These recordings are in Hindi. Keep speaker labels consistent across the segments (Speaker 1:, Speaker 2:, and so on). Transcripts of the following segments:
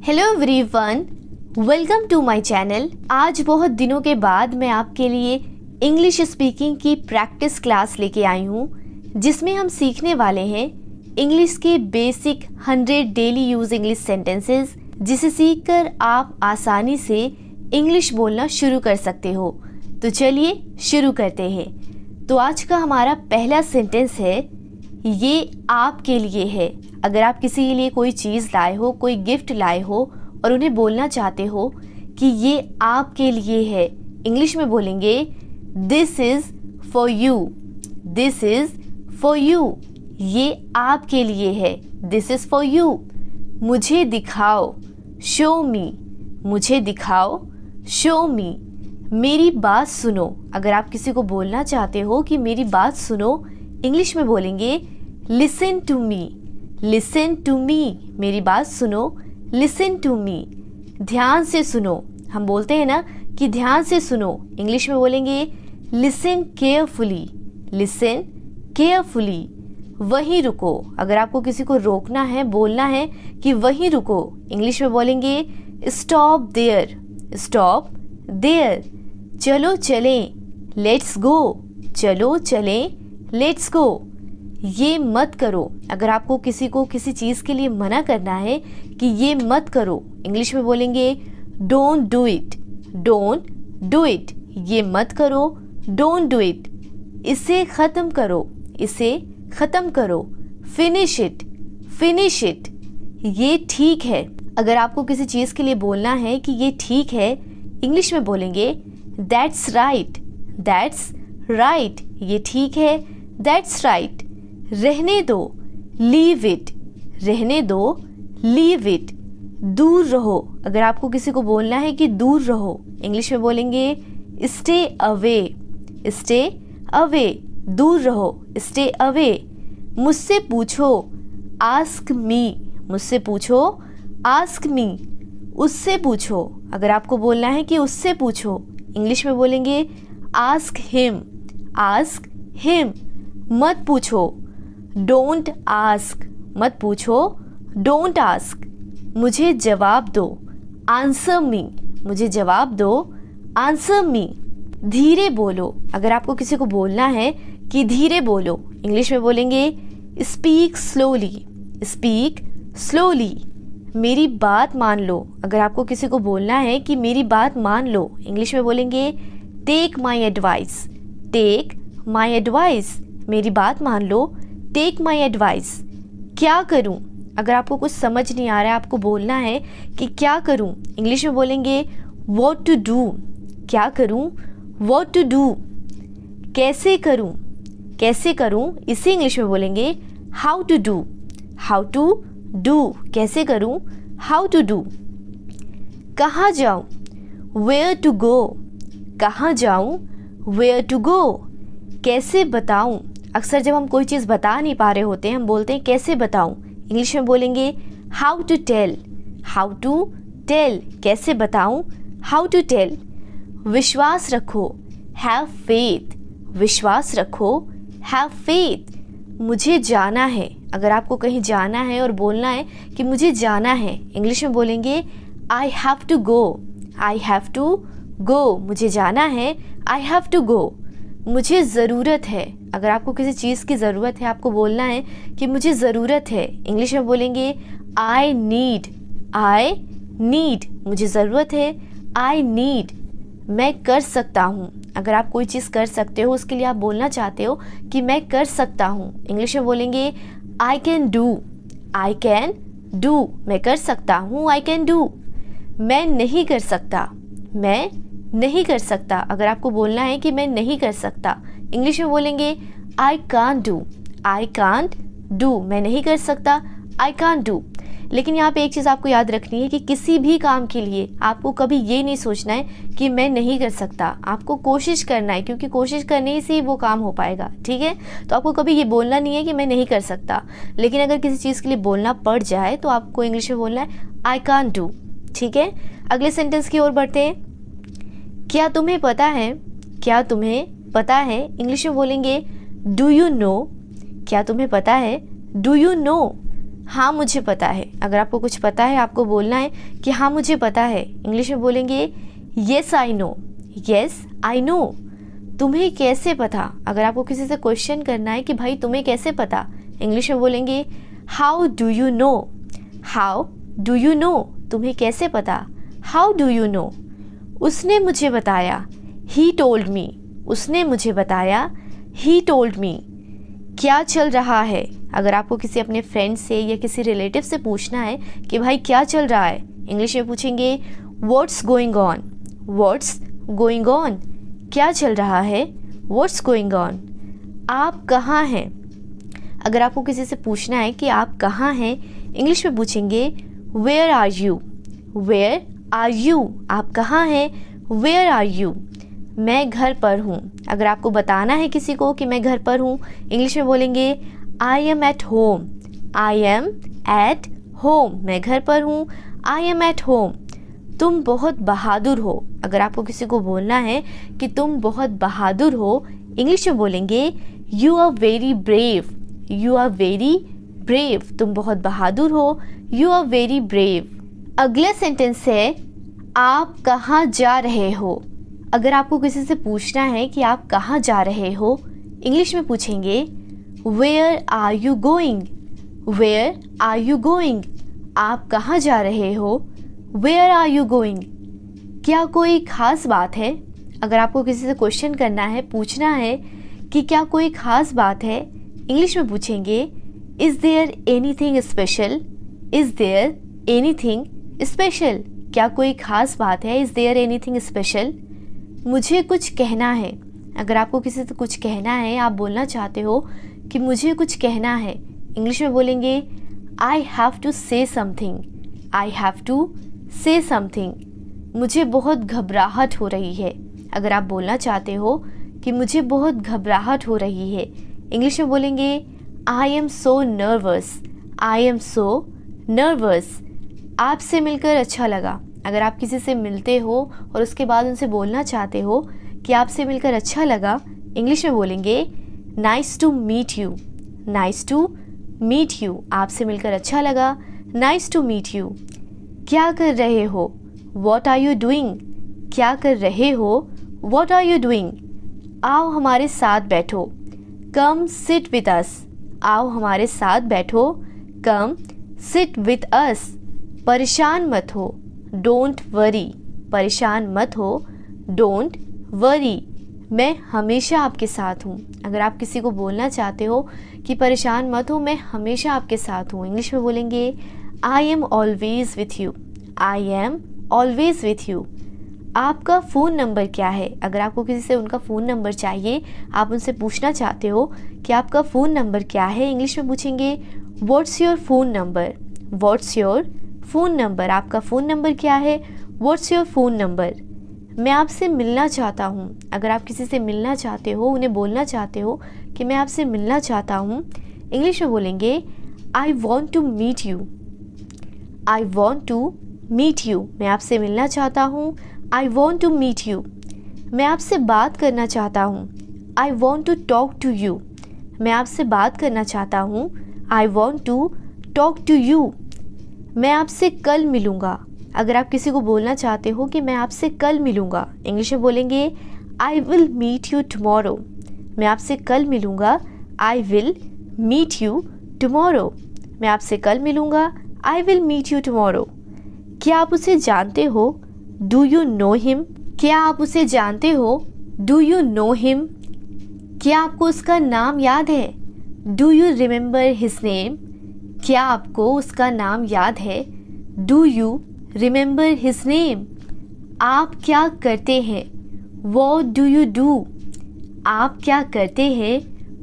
Speaker 1: Hello everyone, welcome to my channel. आज बहुत दिनों के बाद मैं आपके लिए इंग्लिश स्पीकिंग की प्रैक्टिस क्लास लेके आई हूँ, जिसमें हम सीखने वाले हैं इंग्लिश के basic 100 daily use English sentences, जिसे सीखकर आप आसानी से इंग्लिश बोलना शुरू कर सकते हो। तो चलिए शुरू करते हैं। तो आज का हमारा पहला सेंटेंस है, ये आपके लिए है। अगर आप किसी के लिए कोई चीज़ लाए हो, कोई गिफ्ट लाए हो और उन्हें बोलना चाहते हो कि ये आपके लिए है, इंग्लिश में बोलेंगे this is for you. This is for you, ये आपके लिए है। This is for you. मुझे दिखाओ, शो मी। मुझे दिखाओ, शो मी। मेरी बात सुनो। अगर आप किसी को बोलना चाहते हो कि मेरी बात सुनो, इंग्लिश में बोलेंगे listen to me. Listen to me, मेरी बात सुनो, लिसन टू मी। ध्यान से सुनो। हम बोलते हैं ना कि ध्यान से सुनो, इंग्लिश में बोलेंगे लिसन केयरफुली। Listen carefully. वहीं रुको। अगर आपको किसी को रोकना है, बोलना है कि वहीं रुको, इंग्लिश में बोलेंगे स्टॉप देयर। Stop there. चलो चलें, लेट्स गो। चलो चलें, लेट्स गो। ये मत करो। अगर आपको किसी को किसी चीज़ के लिए मना करना है कि ये मत करो, इंग्लिश में बोलेंगे don't do it. Don't do it, ये मत करो, डोंट डू इट। इसे ख़त्म करो। इसे ख़त्म करो, फिनिश इट। फिनिश इट, ये ठीक है। अगर आपको किसी चीज़ के लिए बोलना है कि ये ठीक है, इंग्लिश में बोलेंगे दैट्स राइट। दैट्स राइट, ये ठीक है, दैट्स राइट। रहने दो, लीव इट। रहने दो, लीव इट। दूर रहो। अगर आपको किसी को बोलना है कि दूर रहो, इंग्लिश में बोलेंगे स्टे अवे। स्टे अवे, दूर रहो, स्टे अवे। मुझसे पूछो, आस्क मी। मुझसे पूछो, आस्क मी। उससे पूछो। अगर आपको बोलना है कि उससे पूछो, इंग्लिश में बोलेंगे आस्क हिम। Ask him. मत पूछो, डोंट आस्क। मत पूछो, डोंट आस्क। मुझे जवाब दो, आंसर मी। मुझे जवाब दो, आंसर मी। धीरे बोलो। अगर आपको किसी को बोलना है कि धीरे बोलो, इंग्लिश में बोलेंगे स्पीक स्लोली। Speak slowly. मेरी बात मान लो। अगर आपको किसी को बोलना है कि मेरी बात मान लो, इंग्लिश में बोलेंगे take my advice. Take my advice, मेरी बात मान लो, टेक माई एडवाइस। क्या करूं? अगर आपको कुछ समझ नहीं आ रहा है, आपको बोलना है कि क्या करूं, इंग्लिश में बोलेंगे व्हाट टू डू। क्या करूं? What to do. कैसे करूं? कैसे करूं, इसे इंग्लिश में बोलेंगे how to do. How to do, कैसे करूं, हाउ टू डू। कहाँ जाऊं? Where to go. कहाँ जाऊं? Where to go. कैसे बताऊं? अक्सर जब हम कोई चीज़ बता नहीं पा रहे होते हैं, हम बोलते हैं कैसे बताऊं, इंग्लिश में बोलेंगे how to tell. How to tell, कैसे बताऊं, हाउ टू टेल। विश्वास रखो, हैव फेथ। विश्वास रखो, हैव फेथ। मुझे जाना है। अगर आपको कहीं जाना है और बोलना है कि मुझे जाना है, इंग्लिश में बोलेंगे I have to go. I have to go, मुझे जाना है, आई हैव टू गो। मुझे ज़रूरत है। अगर आपको किसी चीज़ की ज़रूरत है, आपको बोलना है कि मुझे ज़रूरत है, इंग्लिश में बोलेंगे आई नीड। आई नीड, मुझे ज़रूरत है, आई नीड। मैं कर सकता हूँ। अगर आप कोई चीज़ कर सकते हो, उसके लिए आप बोलना चाहते हो कि मैं कर सकता हूँ, इंग्लिश में बोलेंगे I can do. I can do, मैं कर सकता हूँ, आई कैन डू। मैं नहीं कर सकता। मैं नहीं कर सकता। अगर आपको बोलना है कि मैं नहीं कर सकता, इंग्लिश में बोलेंगे I can't do. I can't do, मैं नहीं कर सकता, आई कांट डू। लेकिन यहाँ पे एक चीज़ आपको याद रखनी है कि किसी भी काम के लिए आपको कभी ये नहीं सोचना है कि मैं नहीं कर सकता। आपको कोशिश करना है, क्योंकि कोशिश करने से ही वो काम हो पाएगा, ठीक है। तो आपको कभी ये बोलना नहीं है कि मैं नहीं कर सकता। लेकिन अगर किसी चीज़ के लिए बोलना पड़ जाए तो आपको इंग्लिश में बोलना है आई कांट डू, ठीक है। अगले सेंटेंस की ओर बढ़ते हैं। क्या तुम्हें पता है? क्या तुम्हें पता है, इंग्लिश में बोलेंगे डू यू नो। क्या तुम्हें पता है? Do you know. हाँ मुझे पता है। अगर आपको कुछ पता है आपको बोलना है कि हाँ मुझे पता है। इंग्लिश में बोलेंगे yes I know, yes I know. तुम्हें कैसे पता? अगर आपको किसी से क्वेश्चन करना है कि भाई तुम्हें कैसे पता, इंग्लिश में बोलेंगे how do you know, how do you know. तुम्हें कैसे पता, हाउ डू यू नो। उसने मुझे बताया, ही टोल्ड मी, उसने मुझे बताया, ही टोल्ड मी। क्या चल रहा है? अगर आपको किसी अपने फ्रेंड से या किसी रिलेटिव से पूछना है कि भाई क्या चल रहा है, इंग्लिश में पूछेंगे what's going on, what's going on. क्या चल रहा है, व्हाट्स गोइंग ऑन। आप कहाँ हैं? अगर आपको किसी से पूछना है कि आप कहाँ हैं, इंग्लिश में पूछेंगे where are you, where are you. आप कहाँ हैं, वेयर आर यू। मैं घर पर हूँ। अगर आपको बताना है किसी को कि मैं घर पर हूँ, इंग्लिश में बोलेंगे I am at home, I am at home. मैं घर पर हूँ, आई एम एट होम। तुम बहुत बहादुर हो। अगर आपको किसी को बोलना है कि तुम बहुत बहादुर हो, इंग्लिश में बोलेंगे you are very brave, you are very brave. तुम बहुत बहादुर हो, यू आर वेरी ब्रेव। अगला सेंटेंस है आप कहाँ जा रहे हो। अगर आपको किसी से पूछना है कि आप कहाँ जा रहे हो, इंग्लिश में पूछेंगे where are you going, where are you going. आप कहाँ जा रहे हो, वेयर आर यू गोइंग। क्या कोई ख़ास बात है? अगर आपको किसी से क्वेश्चन करना है, पूछना है कि क्या कोई ख़ास बात है, इंग्लिश में पूछेंगे is there anything special, is there anything special. क्या कोई ख़ास बात है, इज़ देयर एनीथिंग स्पेशल। मुझे कुछ कहना है। अगर आपको किसी से कुछ कहना है, आप बोलना चाहते हो कि मुझे कुछ कहना है, इंग्लिश में बोलेंगे I have to say something, I have to say something. मुझे बहुत घबराहट हो रही है। अगर आप बोलना चाहते हो कि मुझे बहुत घबराहट हो रही है, इंग्लिश में बोलेंगे I am so nervous, I am so nervous. आपसे मिलकर अच्छा लगा। अगर आप किसी से मिलते हो और उसके बाद उनसे बोलना चाहते हो कि आपसे मिलकर अच्छा लगा, इंग्लिश में बोलेंगे nice to meet you, nice to meet you. आपसे मिलकर अच्छा लगा, नाइस टू मीट यू। क्या कर रहे हो, वॉट आर यू डूइंग। क्या कर रहे हो, वॉट आर यू डूइंग। आओ हमारे साथ बैठो, कम सिट विद अस। आओ हमारे साथ बैठो, कम सिट विद अस। परेशान मत हो, डोंट वरी। परेशान मत हो, डोंट वरी। मैं हमेशा आपके साथ हूँ। अगर आप किसी को बोलना चाहते हो कि परेशान मत हो, मैं हमेशा आपके साथ हूँ, इंग्लिश में बोलेंगे I am always with you, I am always with you. आपका फ़ोन नंबर क्या है? अगर आपको किसी से उनका फ़ोन नंबर चाहिए, आप उनसे पूछना चाहते हो कि आपका फ़ोन नंबर क्या है, इंग्लिश में पूछेंगे what's your phone number, what's your phone number. आपका फ़ोन नंबर क्या है, व्हाट्स योर फ़ोन नंबर। मैं आपसे मिलना चाहता हूँ। अगर आप किसी से मिलना चाहते हो, उन्हें बोलना चाहते हो कि मैं आपसे मिलना चाहता हूँ, इंग्लिश में बोलेंगे I want to meet you, I want to meet you. मैं आपसे मिलना चाहता हूँ, I want to meet you. मैं आपसे बात करना चाहता हूँ, I want to talk to you. मैं आपसे बात करना चाहता हूँ, I want to talk to you. मैं आपसे कल मिलूँगा। अगर आप किसी को बोलना चाहते हो कि मैं आपसे कल मिलूँगा, इंग्लिश में बोलेंगे I will meet you tomorrow. मैं आपसे कल मिलूँगा, I will meet you tomorrow. मैं आपसे कल मिलूँगा, I will meet you tomorrow. क्या आप उसे जानते हो, डू यू नो हिम। क्या आप उसे जानते हो, डू यू नो हिम। क्या आपको उसका नाम याद है, do you remember his name. क्या आपको उसका नाम याद है, do you remember his name. आप क्या करते हैं, व्हाट डू यू डू। आप क्या करते हैं,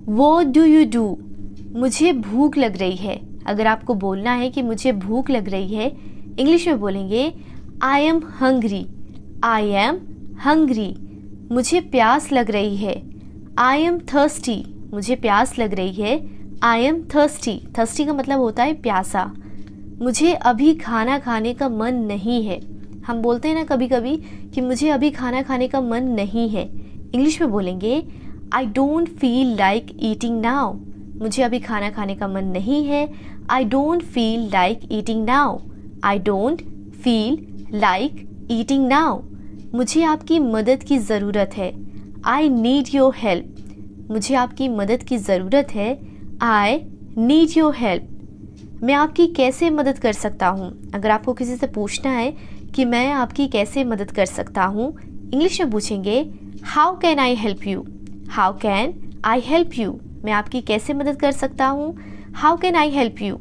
Speaker 1: व्हाट डू यू डू। मुझे भूख लग रही है। अगर आपको बोलना है कि मुझे भूख लग रही है, इंग्लिश में बोलेंगे I am hungry, I am hungry. मुझे प्यास लग रही है, आई एम थर्स्टी। मुझे प्यास लग रही है, आई एम थर्स्टी। थर्स्टी का मतलब होता है प्यासा। मुझे अभी खाना खाने का मन नहीं है। हम बोलते हैं ना कभी कभी कि मुझे अभी खाना खाने का मन नहीं है, इंग्लिश में बोलेंगे I don't feel like eating now. मुझे अभी खाना खाने का मन नहीं है। I don't feel like eating now. I don't feel like eating now. मुझे आपकी मदद की ज़रूरत है। I need your help. मुझे आपकी मदद की ज़रूरत है। I need your help. मैं आपकी कैसे मदद कर सकता हूँ? अगर आपको किसी से पूछना है कि मैं आपकी कैसे मदद कर सकता हूँ, इंग्लिश में पूछेंगे how can I help you. How can I help you. मैं आपकी कैसे मदद कर सकता हूँ? How can I help you.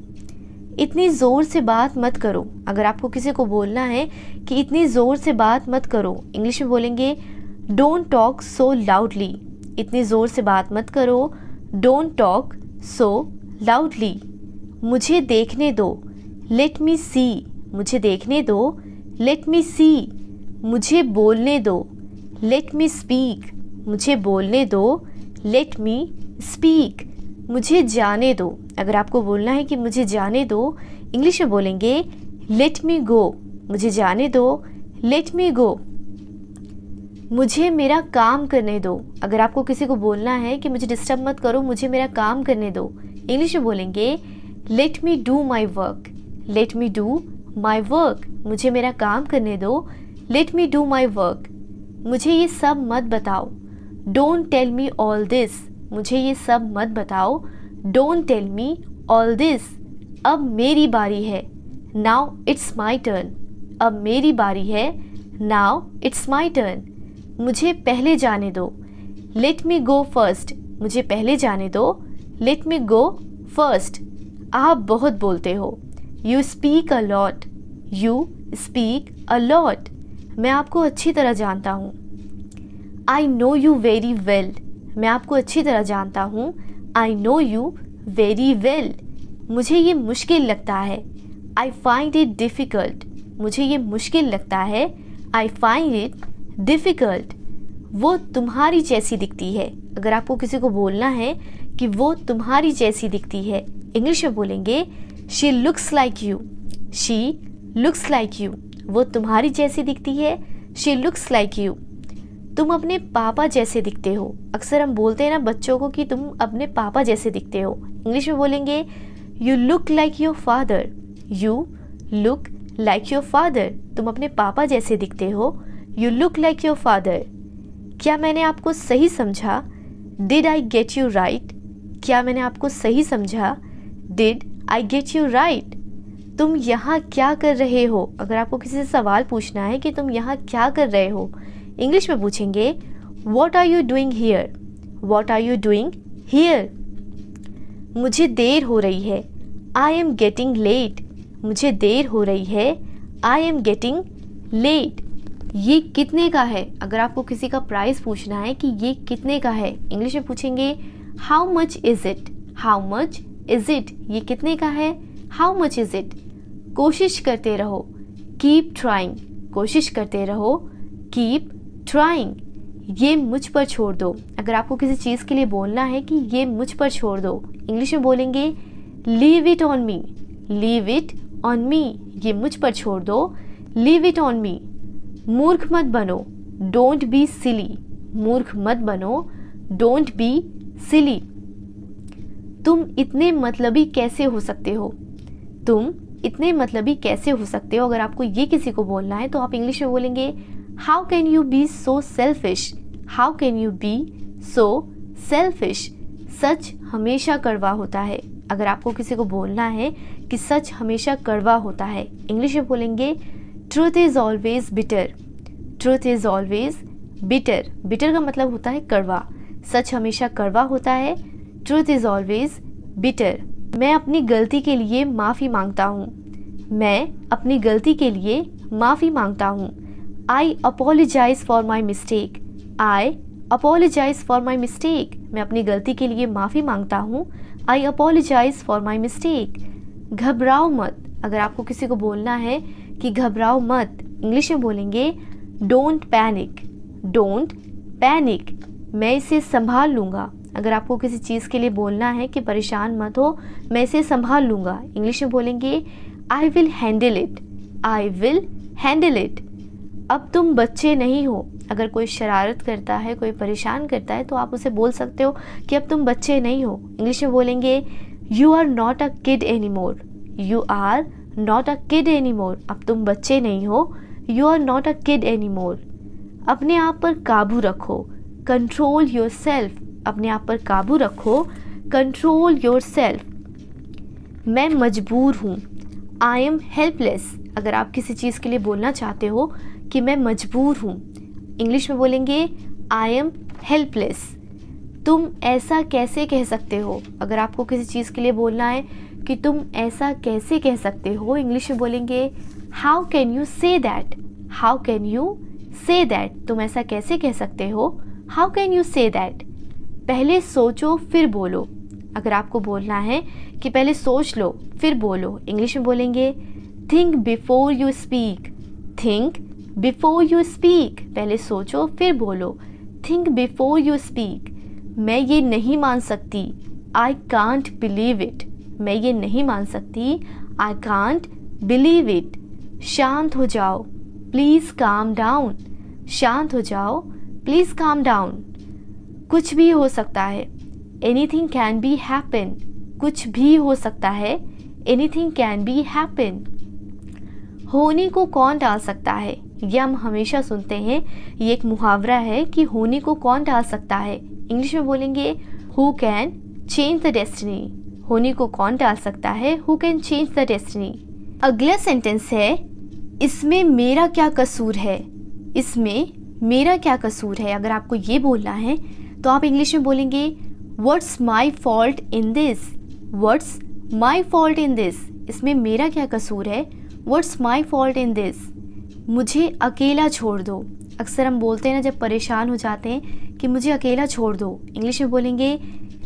Speaker 1: इतनी ज़ोर से बात मत करो। अगर आपको किसी को बोलना है कि इतनी ज़ोर से बात मत करो, इंग्लिश में बोलेंगे डोंट टॉक सो लाउडली। इतनी ज़ोर से बात मत करो, डोंट टॉक सो लाउडली। मुझे देखने दो, लेट मी सी। मुझे देखने दो, लेट मी सी। मुझे बोलने दो, लेट मी स्पीक। मुझे बोलने दो, लेट मी स्पीक। मुझे जाने दो। अगर आपको बोलना है कि मुझे जाने दो, इंग्लिश में बोलेंगे लेट मी गो। मुझे जाने दो, लेट मी गो। मुझे मेरा काम करने दो। अगर आपको किसी को बोलना है कि मुझे डिस्टर्ब मत करो, मुझे मेरा काम करने दो, इंग्लिश में बोलेंगे let me do my work. Let me do my work. मुझे मेरा काम करने दो, let me do my work. मुझे ये सब मत बताओ, don't tell me all this. मुझे ये सब मत बताओ, don't tell me all this. अब मेरी बारी है, नाउ इट्स माई टर्न। अब मेरी बारी है, नाउ इट्स माई टर्न। मुझे पहले जाने दो, लेट मी गो फर्स्ट। मुझे पहले जाने दो, लेट मी गो फर्स्ट। आप बहुत बोलते हो, you speak a lot. You speak a lot. मैं आपको अच्छी तरह जानता हूँ। I know you very well. मैं आपको अच्छी तरह जानता हूँ। I know you very well. मुझे ये मुश्किल लगता है, आई फाइंड इट डिफ़िकल्ट। मुझे ये मुश्किल लगता है, आई फाइंड इट डिफ़िकल्ट। वो तुम्हारी जैसी दिखती है। अगर आपको किसी को बोलना है कि वो तुम्हारी जैसी दिखती है, इंग्लिश में बोलेंगे she looks like you. She looks like you. वो तुम्हारी जैसी दिखती है, शी लुक्स लाइक यू। तुम अपने पापा जैसे दिखते हो। अक्सर हम बोलते हैं ना बच्चों को कि तुम अपने पापा जैसे दिखते हो, इंग्लिश में बोलेंगे you look like your father. You look like your father. तुम अपने पापा जैसे दिखते हो, you look like your father. क्या मैंने आपको सही समझा? Did I get you right. क्या मैंने आपको सही समझा? Did I get you right. तुम यहाँ क्या कर रहे हो? अगर आपको किसी से सवाल पूछना है कि तुम यहाँ क्या कर रहे हो, इंग्लिश में पूछेंगे what are you doing here. What are you doing here. मुझे देर हो रही है, आई एम गेटिंग लेट। मुझे देर हो रही है, आई एम गेटिंग लेट। ये कितने का है? अगर आपको किसी का प्राइस पूछना है कि ये कितने का है, इंग्लिश में पूछेंगे how much is it. How much is it. ये कितने का है, हाउ मच इज़ इट। कोशिश करते रहो, कीप ट्राइंग। कोशिश करते रहो, कीप ट्राइंग। ये मुझ पर छोड़ दो। अगर आपको किसी चीज़ के लिए बोलना है कि ये मुझ पर छोड़ दो, इंग्लिश में बोलेंगे leave it on me. Leave it on me. ये मुझ पर छोड़ दो, लीव इट ऑन मी। मूर्ख मत बनो, डोंट बी सिली। मूर्ख मत बनो, डोंट बी सिली। तुम इतने मतलबी कैसे हो सकते हो? तुम इतने मतलबी कैसे हो सकते हो? अगर आपको ये किसी को बोलना है तो आप इंग्लिश में बोलेंगे how can you be so selfish. How can you be so selfish. सच हमेशा कड़वा होता है। अगर आपको किसी को बोलना है कि सच हमेशा कड़वा होता है, इंग्लिश में बोलेंगे truth is always bitter. Truth is always bitter. Bitter का मतलब होता है कड़वा। सच हमेशा कड़वा होता है, ट्रूथ इज़ ऑलवेज बिटर। मैं अपनी गलती के लिए माफ़ी मांगता हूँ। मैं अपनी गलती के लिए माफ़ी मांगता हूँ। I apologise for my mistake. I apologise for my mistake. मैं अपनी गलती के लिए माफ़ी मांगता हूँ। I apologise for my mistake. घबराओ मत। अगर आपको किसी को बोलना है कि घबराओ मत, इंग्लिश में बोलेंगे डोंट पैनिक। Don't panic. मैं इसे संभाल लूँगा। अगर आपको किसी चीज़ के लिए बोलना है कि परेशान मत हो, मैं इसे संभाल लूँगा, इंग्लिश में बोलेंगे I will handle it. I will handle it. अब तुम बच्चे नहीं हो। अगर कोई शरारत करता है, कोई परेशान करता है, तो आप उसे बोल सकते हो कि अब तुम बच्चे नहीं हो। इंग्लिश में बोलेंगे you are not a kid any more. You are not a kid any more. अब तुम बच्चे नहीं हो, you are not a kid any more. अपने आप पर काबू रखो, कंट्रोल योर सेल्फ। अपने आप पर काबू रखो, कंट्रोल योर सेल्फ। मैं मजबूर हूँ, आई एम हेल्पलेस। अगर आप किसी चीज़ के लिए बोलना चाहते हो कि मैं मजबूर हूँ, इंग्लिश में बोलेंगे आई एम हेल्पलेस। तुम ऐसा कैसे कह सकते हो। अगर आपको किसी चीज़ के लिए बोलना है कि तुम ऐसा कैसे कह सकते हो, इंग्लिश में बोलेंगे how can you say that. How can you say that. तुम ऐसा कैसे कह सकते हो, how can you say that. पहले सोचो फिर बोलो। अगर आपको बोलना है कि पहले सोच लो फिर बोलो, इंग्लिश में बोलेंगे think before you speak. Think before you speak. पहले सोचो फिर बोलो, थिंक बिफोर यू स्पीक। मैं ये नहीं मान सकती, आई कांट बिलीव इट। मैं ये नहीं मान सकती, आई कांट बिलीव इट। शांत हो जाओ, प्लीज़ काम डाउन। शांत हो जाओ, प्लीज़ काम डाउन। कुछ भी हो सकता है, एनीथिंग कैन बी हैपन। कुछ भी हो सकता है, एनीथिंग कैन बी हैपन। होने को कौन टाल सकता है। यह हम हमेशा सुनते हैं, ये एक मुहावरा है कि होने को कौन टाल सकता है। इंग्लिश में बोलेंगे who can change the destiny. होने को कौन टाल सकता है, who can change the destiny. अगला सेंटेंस है इसमें मेरा क्या कसूर है। इसमें मेरा क्या कसूर है। अगर आपको ये बोलना है तो आप इंग्लिश में बोलेंगे what's my fault in this. What's my fault in this. इसमें मेरा क्या कसूर है, what's my fault in this. मुझे अकेला छोड़ दो। अक्सर हम बोलते हैं ना जब परेशान हो जाते हैं कि मुझे अकेला छोड़ दो, इंग्लिश में बोलेंगे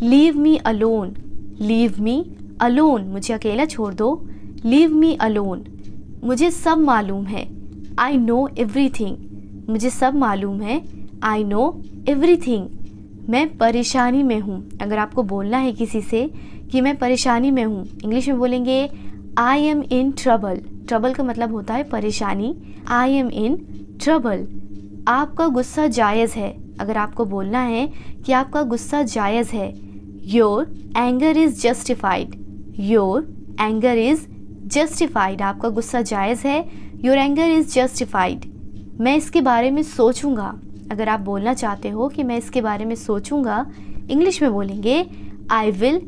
Speaker 1: leave me alone. Leave me alone. मुझे अकेला छोड़ दो, लीव मी अलोन। मुझे सब मालूम है, आई नो एवरीथिंग। मुझे सब मालूम है, आई नो एवरीथिंग। मैं परेशानी में हूँ। अगर आपको बोलना है किसी से कि मैं परेशानी में हूँ, इंग्लिश में बोलेंगे I am in trouble. Trouble का मतलब होता है परेशानी। I am in trouble. आपका गुस्सा जायज़ है। अगर आपको बोलना है कि आपका गुस्सा जायज़ है, your anger is justified. Your anger is justified. आपका गुस्सा जायज़ है, योर एंगर इज़ जस्टिफाइड। मैं इसके बारे में सोचूंगा। अगर आप बोलना चाहते हो कि मैं इसके बारे में सोचूंगा, इंग्लिश में बोलेंगे I will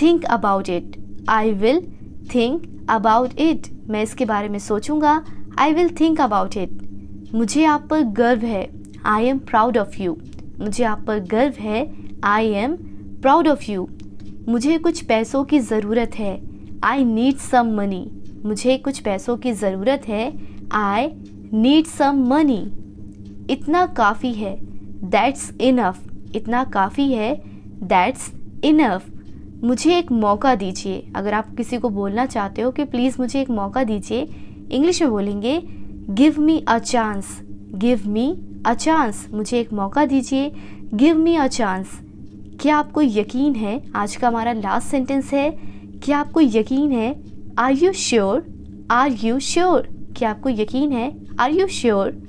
Speaker 1: think about it. I will think about it. मैं इसके बारे में सोचूंगा, I will think about it. मुझे आप पर गर्व है, I am proud of you. मुझे आप पर गर्व है, I am proud of you. मुझे कुछ पैसों की ज़रूरत है, आई नीड सम मनी। मुझे कुछ पैसों की ज़रूरत है, आई नीड सम मनी। इतना काफ़ी है, दैट्स इनफ। इतना काफ़ी है, दैट्स इनफ। मुझे एक मौका दीजिए। अगर आप किसी को बोलना चाहते हो कि प्लीज़ मुझे एक मौका दीजिए, इंग्लिश में बोलेंगे give me a chance. Give me a chance. मुझे एक मौका दीजिए, गिव मी अ चांस। क्या आपको यकीन है, आज का हमारा लास्ट सेंटेंस है, क्या आपको यकीन है, are you sure. Are you sure. क्या आपको यकीन है, आर यू श्योर।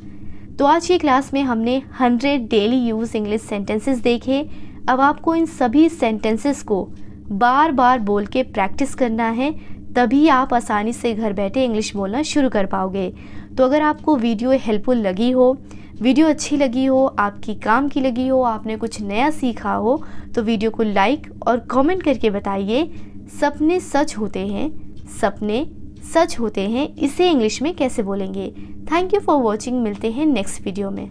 Speaker 1: तो आज की क्लास में हमने 100 डेली यूज़ इंग्लिश सेंटेंसेस देखे। अब आपको इन सभी सेंटेंसेस को बार बार बोल के प्रैक्टिस करना है, तभी आप आसानी से घर बैठे इंग्लिश बोलना शुरू कर पाओगे। तो अगर आपको वीडियो हेल्पफुल लगी हो, वीडियो अच्छी लगी हो, आपकी काम की लगी हो, आपने कुछ नया सीखा हो, तो वीडियो को लाइक और कमेंट करके बताइए सपने सच होते हैं। सपने सच होते हैं, इसे इंग्लिश में कैसे बोलेंगे। Thank you for watching. मिलते हैं नेक्स्ट वीडियो में।